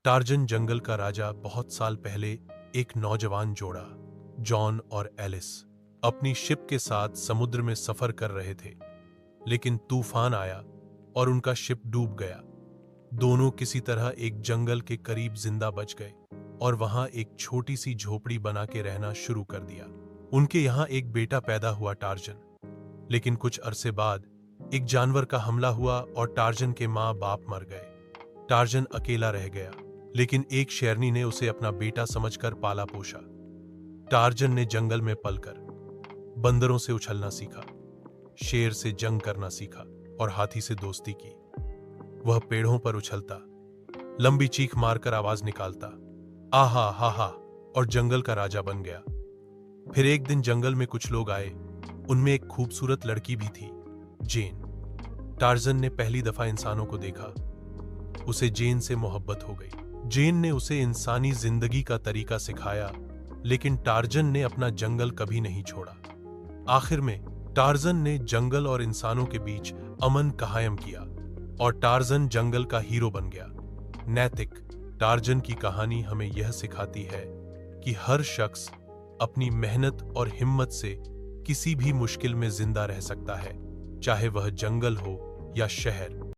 Torsion जंगल का राजा बहुत साल पहले एक नौजवान जोड़ा जॉन और एलिस अपनी शिप के साथ समुद्र में सफर कर रहे थे। लेकिन तूफान आया और उनका शिप डूब गया। दोनों किसी तरह एक जंगल के करीब जिंदा बच गए और वहां एक छोटी सी झोपड़ी बना के रहना शुरू कर दिया। उनके यहाँ एक बेटा पैदा हुआ टार्जन। लेकिन कुछ अरसे बाद एक जानवर का हमला हुआ और टार्जन के माँ बाप मर गए। टार्जन अकेला रह गया, लेकिन एक शेरनी ने उसे अपना बेटा समझकर पाला पोसा। टार्जन ने जंगल में पलकर बंदरों से उछलना सीखा, शेर से जंग करना सीखा और हाथी से दोस्ती की। वह पेड़ों पर उछलता, लंबी चीख मारकर आवाज निकालता, आहा हा हा, और जंगल का राजा बन गया। फिर एक दिन जंगल में कुछ लोग आए। उनमें एक खूबसूरत लड़की भी थी, जेन। टार्जन ने पहली दफा इंसानों को देखा। उसे जेन से मोहब्बत हो गई। जेन ने उसे इंसानी जिंदगी का तरीका सिखाया, लेकिन टार्जन ने अपना जंगल कभी नहीं छोड़ा। आखिर में टार्जन ने जंगल और इंसानों के बीच अमन कायम किया और टार्जन जंगल का हीरो बन गया। नैतिक टार्जन की कहानी हमें यह सिखाती है कि हर शख्स अपनी मेहनत और हिम्मत से किसी भी मुश्किल में जिंदा रह सकता है, चाहे वह जंगल हो या शहर।